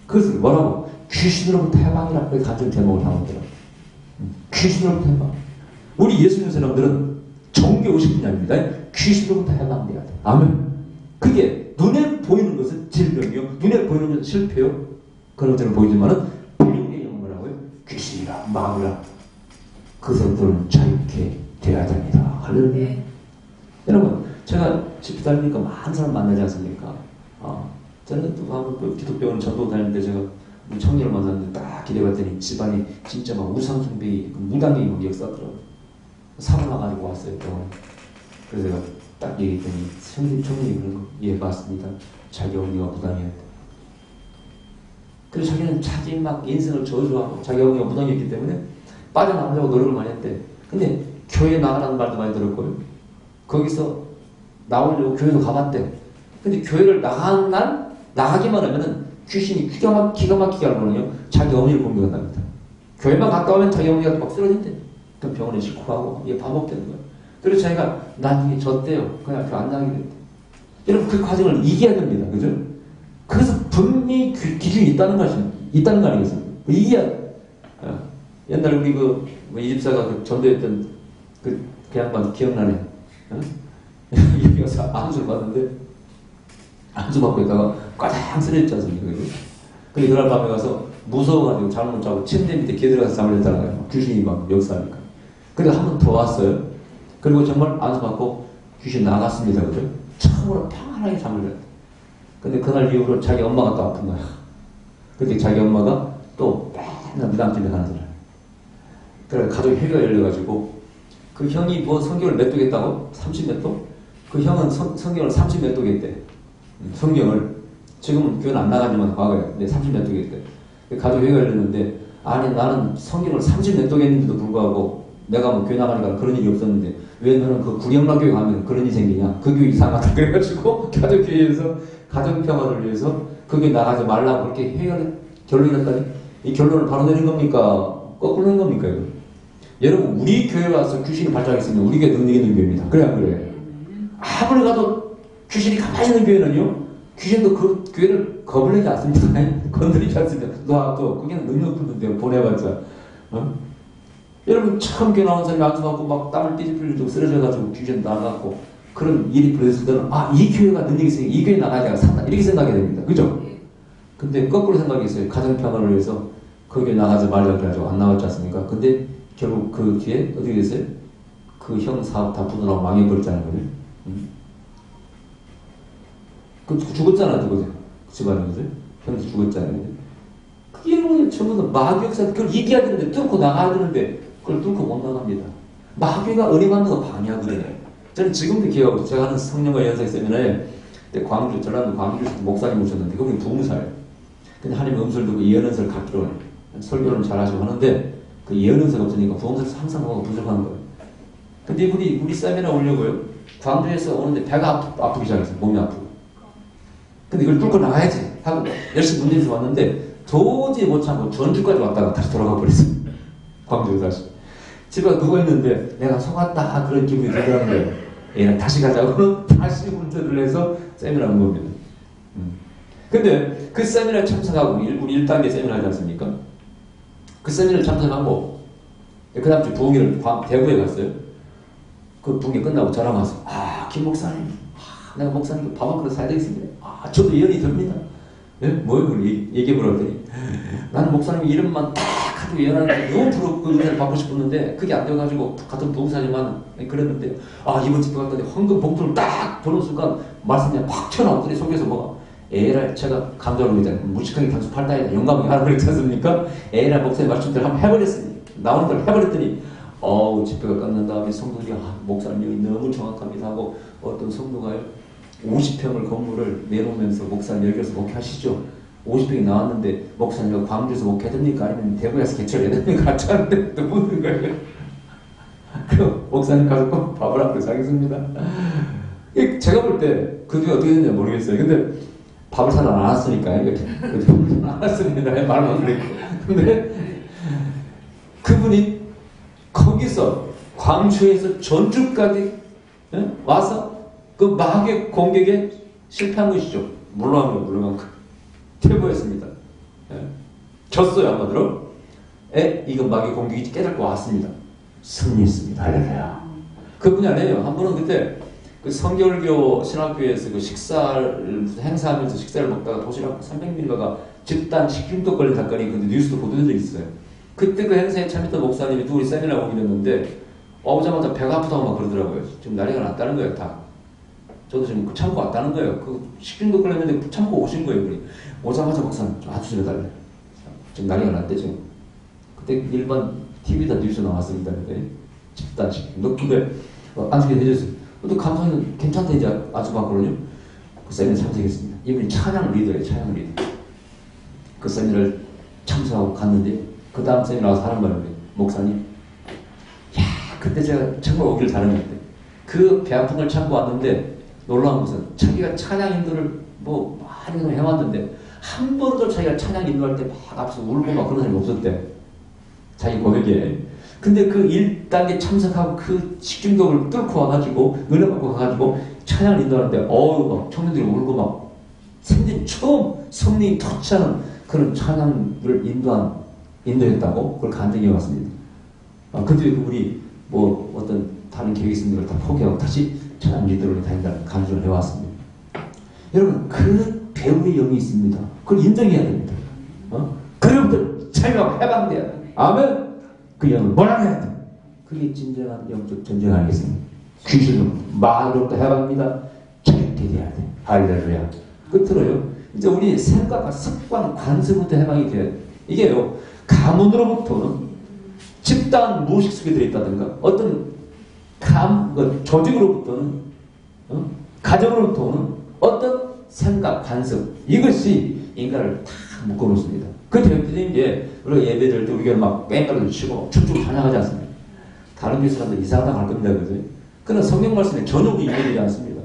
그래서 뭐라고? 귀신으로부터 해방이라고 그 가정 제목을 담았더라고요. 귀신으로부터 해방. 우리 예수 믿는 사람들은 정교 50분이 아닙니다. 귀신으로부터 해방돼야 돼. 아멘. 그게 눈에 보이는 것은 질병이요. 눈에 보이는 것은 실패요. 그런 것들은 보이지만은 영의 영문하고요. 귀신이라 마귀라. 그 사람들은 자유케 되어야 됩니다. 할렐루야. 여러분, 제가 집회 다니니까 많은 사람 만나지 않습니까? 저는 또 한번 기독교원 전도 다닐 때 제가 청년을 만났는데 딱 기대봤더니 집안이 진짜 막 우상숭배, 무당이 막 역사하더라고요. 사고나가지고 왔어요, 병원에. 그래서 제가 딱 얘기했더니 청년이 그런 거, 예, 맞습니다. 자기 어머니가 무당이었대. 그래서 자기는 자기 막 인생을 저주하고 자기 어머니가 무당이었기 때문에 빠져나가려고 노력을 많이 했대. 근데 교회에 나가라는 말도 많이 들었고요. 거기서 나오려고 교회도 가봤대. 근데 교회를 나가는 날, 나가기만 하면은 귀신이 기가 막히게 하면요. 자기 어머니를 공격한답니다. 교회만 갔다 오면 자기 어머니가 막 쓰러진대. 그럼 병원에 싣고 가고, 이게 반복되는 거예요. 그래서 자기가 나중에 졌대요. 그냥 교회 안 나가게 됐대. 여러분, 그 과정을 이겨야 됩니다. 그죠? 그래서 분명히 기준이 있다는 거 아니겠습니까? 이겨야 돼. 옛날 우리 이 집사가 그 전도했던 그 양반 기억나네. 어? 여기 가서 안수를 받는데, 안수 받고 있다가 꽈장 쓰러졌지 않습니까? 근데 그날 밤에 가서 무서워가지고 잠을 못 자고 침대 밑에 기어들어가서 잠을 잤다는 거예요. 귀신이 막 역사하니까. 그리고 한 번 더 왔어요. 그리고 정말 안수 받고 귀신 나갔습니다. 그죠? 처음으로 평안하게 잠을 잤다. 근데 그날 이후로 자기 엄마가 또 아픈 거야. 근데 자기 엄마가 또 맨날 무당집에 가는 거야. 그래 가족이 회의가 열려가지고 그 형이 뭐 성경을 몇 독했다고? 30몇 독? 그 형은 성경을 30몇 독했대. 성경을 지금은 교회는 안 나가지만 과거에 근데 30몇 독했대. 가족 회의가 열렸는데 아니 나는 성경을 30몇 독했는데도 불구하고 내가 뭐 교회 나가니까 그런 일이 없었는데 왜 너는 그 구경라 교회 가면 그런 일이 생기냐? 그 교회 이상하다. 그래가지고 가족회의에서 가정 평화를 위해서 그 교회 나가지 말라고 그렇게 회의가 결론이 났다니 이 결론을 바로 내린 겁니까? 거꾸로 낸 겁니까? 이거? 여러분 우리 교회 와서 귀신이 발작했으면 우리 교회 능력 있는 교회입니다. 그래 안 그래? 아무리 가도 귀신이 가만히 있는 교회는요 귀신도 그 교회를 거부하지 않습니다. 건드리지 않습니다. 너 그게 능력 없는데요. 보내봤자. 어? 여러분 처음 교회 나온 사람이 안수받고 막 땀을 띠질흘리고 쓰러져가지고 귀신 나가고 그런 일이 벌어졌을 때는 이 교회가 능력이 있으니까 이 교회 나가야 내가 산다 이렇게 생각해야 됩니다. 그죠? 근데 거꾸로 생각했어요. 가정평화를 위해서 그 교회 나가지 말라고 해가지고 안 나왔지 않습니까? 근데 결국 그 뒤에 어떻게 됐어요? 그 형 사업 다 부도나고 망해버렸잖아요. 그 죽었잖아, 그거죠. 집안에, 그죠? 형도 죽었잖아요. 그게 뭐 전부 다 마귀역사, 그걸 이겨야 되는데, 뚫고 나가야 되는데, 그걸 뚫고 못 나갑니다. 마귀가 은혜 받는 거 방해하거든요. 저는 지금도 기억하고, 제가 하는 성령과 연상 세미나에, 그때 광주, 전라도 광주에서 목사님 오셨는데, 그분이 부흥사예요. 근데 하나님 음성을 듣고 예언은사를 갖기로 해요. 설교는 잘하시고 하는데, 그 예언은사가 없으니까 부흥사에서 항상 뭐가 부족한 거예요. 근데 이분이 우리 세미나 오려고요. 광주에서 오는데 배가 아프기 시작했어요. 몸이 아프고. 근데 이걸 뚫고 나가야지 하고 열심히 문제에서 왔는데 도저히 못 참고 전주까지 왔다가 다시 돌아가 버렸어요. 광주에 다시. 집에 누워 있는데 내가 속았다 그런 기분이 들더라는 거예요. 얘는 다시 가자고 다시 운전을 해서 세미나 온 겁니다. 근데 그 세미나에 참석하고 우리 1단계 세미나 하지 않습니까? 그 세미나를 참석하고 그 다음 주 부흥회를 대구에 갔어요. 그 부흥회 끝나고 전화 와서 김 목사님 내가 목사님 밥 한 그릇 사야 되겠습니다. 저도 예언이 됩니다. 예? 뭐예요? 얘기해보라고 했더니 나는 목사님 이름만 딱 가지고 예언하는데 너무 부럽고 은혜를 받고 싶었는데 그게 안 돼가지고 같은 부흥사지만 그랬는데 이번 집회 갔더니 황금 봉투를 딱 보는 순간 말씀이 팍 튀어나왔더니 속에서 뭐가 에라 제가 감정을 믿잖아요. 무식하게 단수 팔다에 영감이 하라 그랬지 않습니까? 에라 목사님 말씀대로 한번 해버렸으니 나오는 걸 해버렸더니 집회가 끝난 다음에 성도들이 목사님이 너무 정확합니다 하고 어떤 성도가요 50평을 건물을 내놓으면서 목사님 여기 가서 목회하시죠. 50평이 나왔는데 목사님과 광주에서 목회해야 됩니까? 아니면 대구에서 개최해야 됩니까? 같이 하는데 또 묻는 거예요. 그 목사님 가서 꼭 밥을 한 그릇 사겠습니다. 제가 볼 때 그 뒤에 어떻게 됐는지 모르겠어요. 근데 밥을 사러 안 왔으니까 안 왔습니다. 말만 그랬고 근데 그분이 거기서 광주에서 전주까지 와서 그 마귀의 공격에 실패한 것이죠. 물러간 거. 퇴보했습니다. 졌어요, 한마디로. 이건 마귀의 공격이 깨닫고 왔습니다. 승리했습니다. 할렐루야. 그분이 아니에요. 한 분은 그때 그 성결교 신학교에서 그 식사를 행사하면서 식사를 먹다가 도시락 300ml가 집단 식중독 걸린 사건이 근데 뉴스도 보도되어 있어요. 그때 그 행사에 참여했던 목사님이 또 우리 세미나 오게 됐는데 오자마자 배가 아프다고 막 그러더라고요. 지금 난리가 났다는 거예요, 다. 저도 지금 참고 왔다는 거예요. 그 식중독 걸렸는데 참고 오신 거예요. 그러니. 오자마자 목사님 좀 아주 해달래. 지금 난리가 났대 지금. 그때 일반 TV다 뉴스 나왔습니다. 근데 집단 식중독. 근데 안수게 해줬어요. 또 감독님 괜찮다 이제 아주 봤거든요. 그 세미나 참석했습니다. 이분이 찬양 리더예요. 찬양 리더. 그 세미나를 참석하고 갔는데 그 다음 세미나 와서 하는 말인데 목사님 그때 제가 정말 오기를 잘했는데 그 배 아픈 걸 참고 왔는데 놀라운 것은 자기가 찬양 인도를 뭐 많이 해왔는데 한 번도 자기가 찬양 인도할 때 막 앞서 울고 막 그런 사람이 없었대. 자기 고백에. 근데 그 1단계 참석하고 그 식중독을 뚫고 와가지고 은혜 받고 가가지고 찬양을 인도하는데 막 청년들이 울고 막 생전 처음 성령이 터치하는 그런 찬양을 인도했다고 그걸 간증해 왔습니다. 근데 그분이 뭐 어떤 다른 계획이 있는 걸 다 포기하고 다시 찬양 리더로 다닌다는 간증을 해왔습니다. 여러분, 그 배우의 영이 있습니다. 그걸 인정해야 됩니다. 그럼부터 자기가 해방돼야 돼. 아멘. 그 영을 몰아내야 돼. 그게 진정한 영적 전쟁 아니겠습니까? 귀신은 말로부터 해방입니다. 자유케 돼야 돼. 할렐루야. 끝으로요. 이제 우리 생각과 습관, 관습부터 해방이 돼야 돼. 이게요. 가문으로부터는 집단 무의식 속에 들어있다든가 어떤 조직으로부터는 가정으로부터는 어떤 생각, 관습 이것이 인간을 다 묶어놓습니다. 그 대표적인 게 우리가 예배드릴 때 우리가 막 뺑가를 치고 춤추고 찬양하지 않습니까? 다른 교회 사람들 이상하다 할 겁니다. 그죠? 그러나 성경 말씀에 전혀 우리 이해되지 않습니다.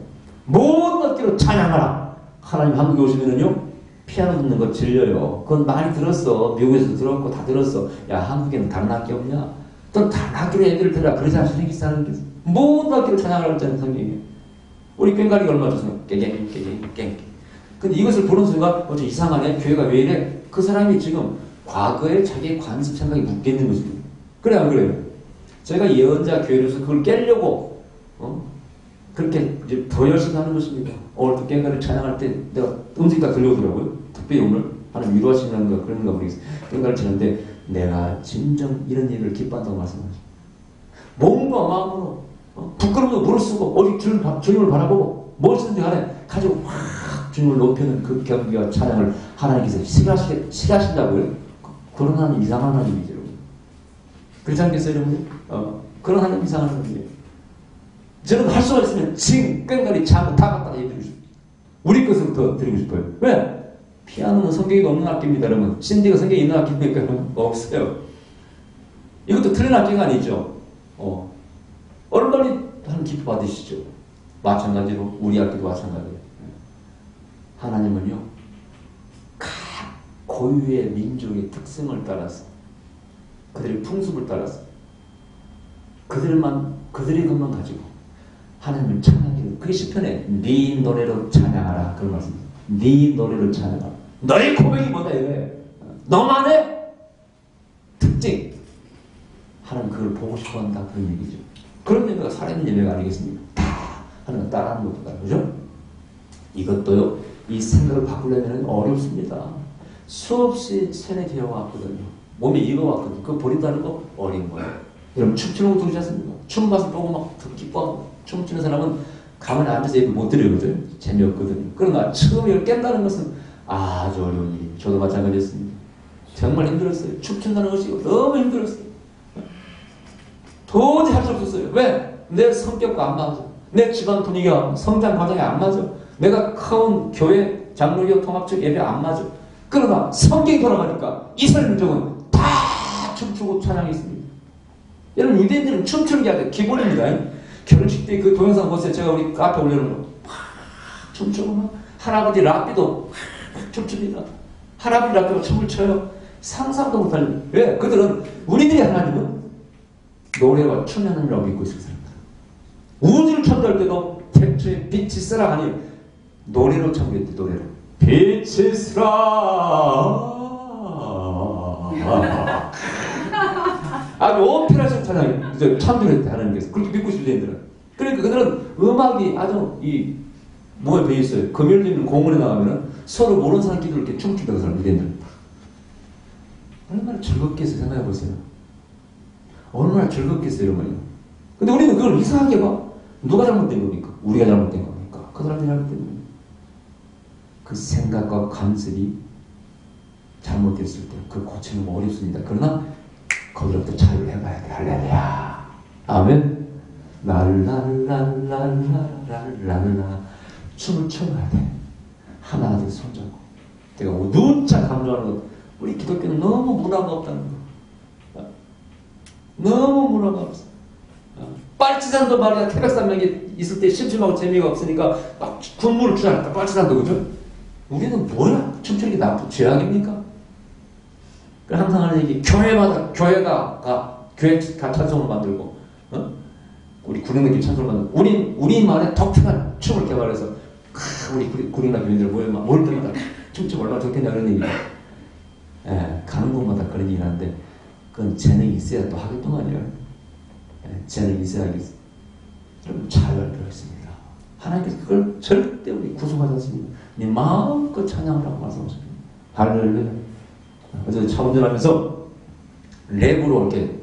모든 어깨로 찬양하라. 하나님 한국에 오시면은요 피아노 듣는 거 질려요. 그건 많이 들었어. 미국에서도 들었고 다 들었어. 야, 한국에는 다른 학교 없냐? 또 다른 학교로 애들을 들어라. 그래서 하시는 게 싸는 게 모든 학교로 찬양하라고 했잖아요. 성경이. 우리 꽹과리가 얼마 줬어요? 깽깽깽깽깽. 근데 이것을 보는 순간 어째 이상하네. 교회가 왜 이래? 그 사람이 지금 과거에 자기의 관습 생각이 묶여 있는 것입니다. 그래 안 그래요? 제가 예언자 교회로서 그걸 깨려고 그렇게 이제 더 열심히 하는 것입니다. 오늘 또 꽹과리 찬양할 때 내가 음식이 다 들려오더라고요. 특별히 오늘 하나님 위로하시는가 그런가 모르겠어요. 꽹과리 치는데 내가 진정 이런 일을 기뻐한다고 말씀하셨어요. 몸과 마음으로 부끄러움도 무릅쓰고 오직 주님을 바라보고 무엇이든지 간에 가지고 확 주님을 높이는 그 경기와 찬양을 하나님께서 싫어하신다고요? 그런 하나님 이상한 하나님이죠. 그렇지 않겠어요, 여러분? 그런 하나님 이상한 하나님이에요. 저는 할 수가 있으면 지금 꽹과리 찬양 다 갖다 해드리고 싶어요. 우리 것부터 드리고 싶어요. 왜? 피아노는 성경이 없는 악기입니다, 여러분. 신디가 성경에 있는 악기입니까? 없어요. 이것도 틀린 악기가 아니죠. 얼마나 하는 기뻐 받으시죠. 마찬가지로 우리 악기도 마찬가지예요. 하나님은요, 각 고유의 민족의 특성을 따라서 그들의 풍습을 따라서 그들의 것만 가지고 하나님을 찬양해요. 그게 시편에 네 노래로 찬양하라 그런 말씀입니다. 네 노래로 찬양하라. 너의 고백이 뭐다 이래. 너만의 특징. 하나님 그걸 보고 싶어한다 그런 얘기죠. 그런 예배가 살아있는 예배가 아니겠습니까? 다 하나님 따라하는 것보다 그죠? 이것도요. 이 생각을 바꾸려면 어렵습니다. 수없이 세뇌되어 왔거든요. 몸에 익어왔거든요. 그거 버린다는 거 어려운 거예요. 여러분 춤추는 거 들으지 않습니까? 춤 봐서 보고 막 기뻐하고 춤추는 사람은 가만히 앉아서 예배 못 드리거든요. 재미없거든요. 그러나 처음 이걸 깬다는 것은 아주 어려운 일이에요. 저도 마찬가지였습니다. 정말 힘들었어요. 춤춘다는 것이 너무 힘들었어요. 도저히 할 수 없었어요. 왜? 내 성격과 안 맞아. 내 집안 분위기와 성장 과정이 안 맞아. 내가 커온 교회 장로교 통합적 예배 안 맞아. 그러나 성경이 돌아가니까 이스라엘 민족은 다 춤추고 찬양이 있습니다. 여러분 유대인들은 춤추는 게 아니라 기본입니다. 결혼식 때 그 동영상 보세요. 제가 우리 카페 올려놓은 거 춤추고 막 할아버지 랍비도 춤춥니다. 할아버지 랍비가 춤을 춰요. 상상도 못할. 왜? 그들은 우리들의 하나님은 노래와 춤의 하나님이라고 믿고 있을 사람입니다. 우주를 창조할 때도 태초에 빛이 쓰라 하니 노래로 창조했대. 노래로 빛이 쓰라 아주 오페라식 찬양이 창조했대. 하나님께서 그렇게 믿고 있을 때들은. 그러니까 그들은 음악이 아주 이 뭐에 배어 있어요. 금요일에는 공원에 나가면은 서로 모르는 사람끼리 이렇게 춤춘다고 사람 유대인들. 얼마나 즐겁겠어요. 생각해 보세요. 얼마나 즐겁겠어요, 여러분요. 근데 우리는 그걸 이상하게 봐. 누가 잘못된 겁니까? 우리가 잘못된 겁니까? 그 사람이 잘못된 겁니까? 그 생각과 관습이 잘못됐을 때 그 고치는 거 어렵습니다. 그러나 거기로부터 자유를 해봐야 돼. 할렐루야. 아멘. 랄랄랄랄랄랄라 춤을 춰봐야 돼. 하나하나 손잡고. 제가 누차 강조하는 것. 우리 기독교는 너무 문화가 없다는 거. 너무 문화가 없어. 빨치산도 말이야. 태백산맥이 있을 때 심심하고 재미가 없으니까 막 군무를 추잖아. 빨치산도 그죠? 우리는 뭐야? 춤추는 게 나쁜 죄악입니까? 항상 하는 얘기, 교회가 찬송을 만들고, 우리 구릉나기 찬송을 만들고, 우리만의 독특한 춤을 개발해서, 우리 구릉나 교인들 모일 때마다 춤추면 얼마나 좋겠냐 그런 얘기예요. 예, 가는 곳마다 그런 얘기를 하는데, 그건 재능이 있어야 또 하겠더만요. 재능이 있어야겠어요. 여러분, 자유할 필요가 있습니다. 하나님께서 그걸 절대 우리 구속하지 않습니다. 네 마음껏 찬양하라고 말씀하십니다. 할렐루야. 그래서 차 운전하면서 랩으로 이렇게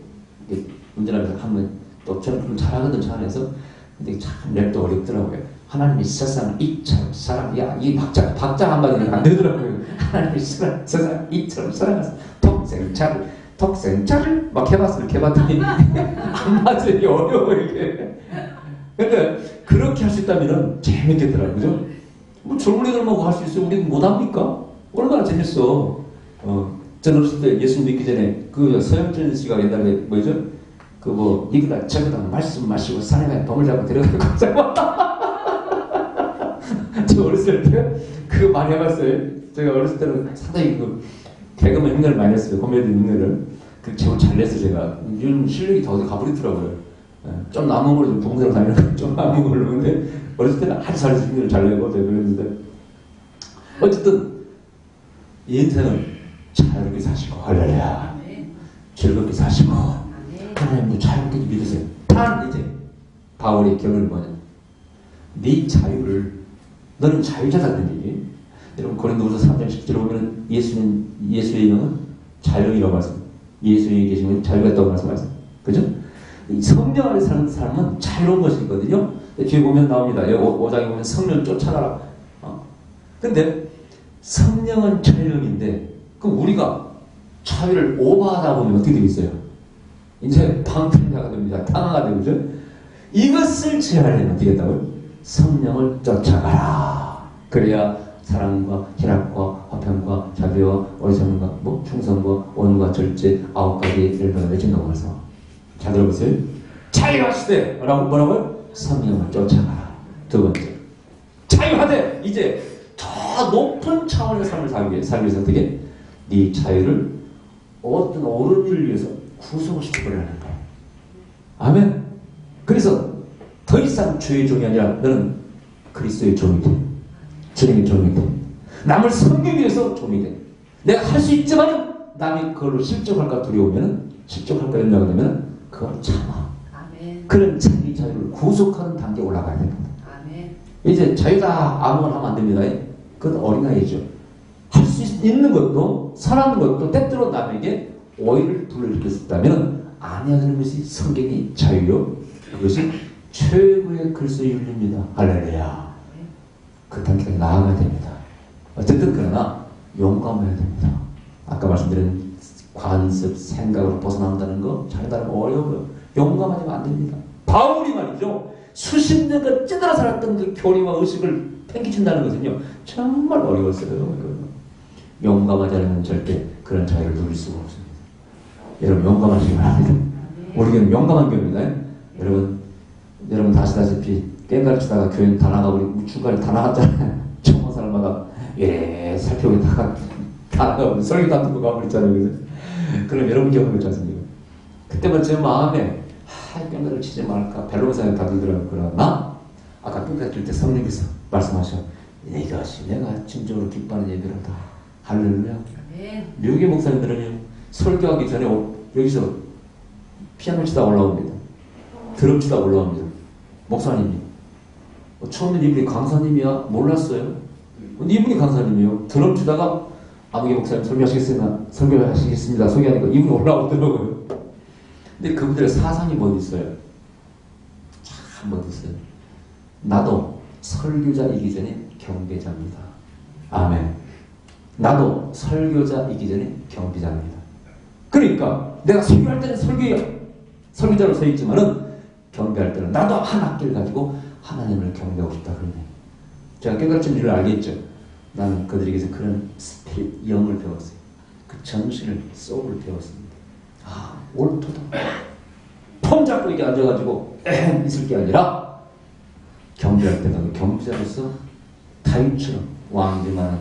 운전하면서 하면 또 저는 그걸 잘하거든, 차 안에서. 근데 참 랩도 어렵더라고요. 하나님이 세상을 이처럼 사랑, 이 박자 한마디는 안 되더라고요. 하나님이 세상을 이처럼 사랑하사 턱생차를 막 해봤더니 안 맞으니 어려워, 이게. 근데 그렇게 할 수 있다면 재밌겠더라고요. 그죠? 뭐 젊은 애들만 할 수 있어요. 우리는 못합니까? 얼마나 재밌어. 저는 어렸을 때 예수 믿기 전에 그 서영철 씨가 옛날에 뭐죠? 이거다 저거다 말씀 마시고 산에 범을 잡고 데려가고 저 어렸을 때 그거 많이 해봤어요. 제가 어렸을 때는 상당히 그 개그맨 흉내를 많이 했어요. 코미디 흉내를. 그 제일 잘 냈어요, 제가. 요즘 실력이 더 가버리더라고요. 좀 남은 걸로 좀 동생으로 다니는 좀 남은 걸로. 근데 어렸을 때는 아주 잘해서 흉내를 잘 내고 제가 그랬는데. 어쨌든 이 인생은 자유롭게 사시고, 할렐루야. 즐겁게 사시고, 하나님도 자유롭게 믿으세요. 단 이제 바울의 결론이 뭐냐? 네 자유를, 너는 자유자다는 얘기. 여러분 고린도후서 3장 10절에 보면 예수의 영은 자유이라고 말씀. 예수에 계시면 자유가 있다고 말씀하세요. 그죠? 성령 안에 사는 사람은 자유로운 것이거든요. 뒤에 보면 나옵니다. 5장에 보면 성령 쫓아가라. 근데 성령은 자유인데 그럼 우리가 자유를 오버하다 보면 어떻게 되겠어요? 이제 방패자가 됩니다. 당화가 되죠. 이것을 제하려면 어떻게 된다고요? 성령을 쫓아가라. 그래야 사랑과 희락과 화평과 자비와 어리석음과 충성과 온유와 절제 9가지 열매가 맺힌다고 해서 잘 들어보세요. 자유하시되 뭐라고요? 성령을 쫓아가라. 두 번째, 자유하되 이제 더 높은 차원의 삶을 살기 위해서 어떻게? 네 자유를 어떤 옳은 일을 위해서 구속을 시켜버리는 거예요. 아멘. 그래서 더 이상 주의 종이 아니라 너는 그리스도의 종이 돼. 주님의 종이 돼. 남을 섬기기 위해서 종이 돼. 내가 할 수 있지만 남이 그걸로 실족할까 두려우면, 실족할까 염려가 되면 그걸 참아. 아멘. 그런 자기 자유를 구속하는 단계에 올라가야 됩니다. 아멘. 이제 자유다 아무거나 하면 안 됩니다. 그건 어린아이죠. 할 수 있는 것도 선한 것도 때때로 남에게 오해를 불러일으킬 수 있다면 아니하는 것이 성경의 자유요. 그것이 최고의 글쓰기 윤리입니다. 할렐루야. 그 단계까지 나아가야 됩니다. 어쨌든 그러나 용감해야 됩니다. 아까 말씀드린 관습, 생각으로 벗어난다는 거 잘다는 거 어려워요. 용감하지면 안 됩니다. 바울이 말이죠. 수십 년간 찌들어 살았던 그 교리와 의식을 팽개친다는 것은요. 정말 어려웠어요. 용감하지 않으면 절대 그런 자유를 누릴 수가 없습니다. 여러분 용감하시기 바랍니다. 우리 교회는 용감한 교회입니다. 여러분 다 아시다시피 게임 가르치다가 교회 다 나가버리고 중간에 다 나갔잖아요. 처음 사람마다 살펴보다가 다 나가버리고 설교도 안 듣고 가버렸잖아요. 그래서 그럼 여러분 경험했지 않습니까? 그때만 제 마음에 깽가를 치지 말까 벨로사에 다 들더라고요. 그러나 아까 깽가 칠 때 성령께서 말씀하셔. 이것이 내가 진정으로 기뻐하는 예배로다. 할렐루야. 미국의 목사님들은요 설교하기 전에 여기서 피아노 치다 올라옵니다. 드럼 치다 올라옵니다. 목사님이. 처음엔 이분이 강사님이야? 몰랐어요. 근데 이분이 강사님이에요. 드럼 치다가 아무개 목사님 설교하시겠습니다. 소개하니까 이분이 올라오더라고요. 근데 그분들의 사상이 뭐 있어요? 참 뭐 있어요? 나도 설교자이기 전에 경배자입니다. 아멘. 나도 설교자이기 전에 경배자입니다. 그러니까 내가 설교할 때는 설교자로 서 있지만은 경배할 때는 나도 한 학기를 가지고 하나님을 경배하고 싶다 그러네. 제가 깨달은 일을 알겠죠. 나는 그들에게서 그런 스피릿, 영을 배웠어요. 그 정신을, 소울을 배웠습니다. 아, 옳도다. 폼 잡고 이렇게 앉아가지고 있을 게 아니라 경배할 때는 경배자로서 다윗처럼 왕비만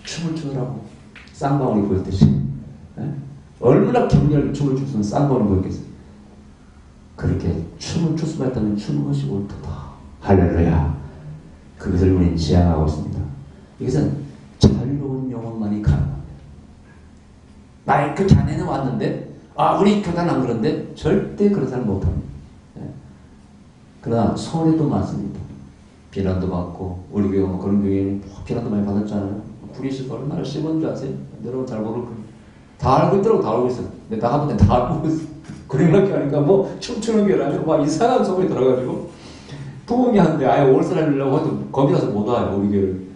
춤을 추느라고 쌍방울이 보였듯이 얼마나 격렬하게 춤을 출 수 있는 쌍방울이 보였겠어요. 그렇게 춤을 출 수만 있다면 추는 것이 옳도다. 할렐루야. 그것을 우리는 지향하고 있습니다. 이것은 자유로운 영혼만이 가능합니다. 나의 그 자네는 왔는데 우리 교단은 안 그런데 절대 그런 사람 못합니다. 그러나 손해도 많습니다. 비난도 받고, 우리 교회 그런 교회는 비난도 많이 받았잖아요. 구리시가 얼마나 심은 줄 아세요? 여러분 잘 모르고 다 알고 있더라고. 다 알고 있어. 근데 나 가보니 다 알고 있어. 그렇게 하니까 뭐 춤추는 게 아니고 막 이상한 소리 들어가지고 도움이 안 돼. 아예 올스라려고 해도 거기 가서 못 와요, 우리 교회를.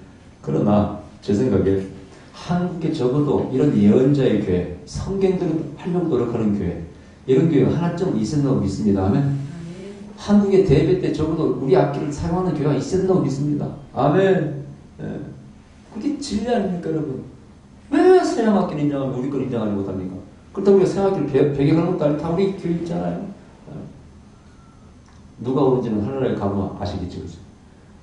그러나 제 생각에 한국에 적어도 이런 예언자의 교회, 성경대로 하려고 노력하는 교회, 이런 교회가 하나쯤 있었다고 믿습니다. 아멘. 한국의 대회 때 적어도 우리 악기를 사용하는 교회가 있었다고 믿습니다. 아멘. 예. 그게 진리 아닙니까, 여러분? 왜 서양 악기를 인정하면 우리 걸 인정하지 못합니까? 그렇다고 우리가 서양 악기를 배경하는 것도 아니고 다 우리 교회 있잖아요. 누가 오는지는 하늘에 가면 아시겠죠, 그죠?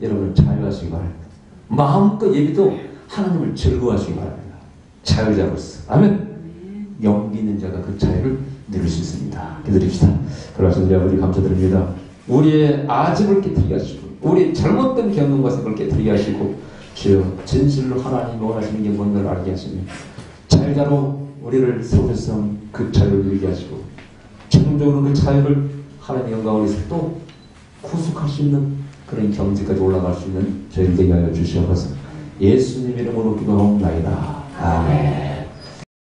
여러분 자유하시기 바랍니다. 마음껏 예비도 하나님을 즐거워하시기 바랍니다. 자유자로서. 아멘. 용기 있는 자가 그 자유를 누릴 수 있습니다. 기도드립시다. 그러하신 우리 아버지 감사드립니다. 우리의 아집을 깨뜨리게 하시고, 우리의 잘못된 경험과 생각을 깨뜨리게 하시고, 주여 진실로 하나님 원하시는 게 뭔가를 알게 하시며, 자유자로 우리를 세우셔서 그 자유를 누리게 하시고, 최종적으로 그 자유를 하나님의 영광을 위해서 또 구속할 수 있는 그런 경지까지 올라갈 수 있는 저희를 되게 하여 주시옵소서. 예수님 이름으로 기도하옵나이다. 아멘.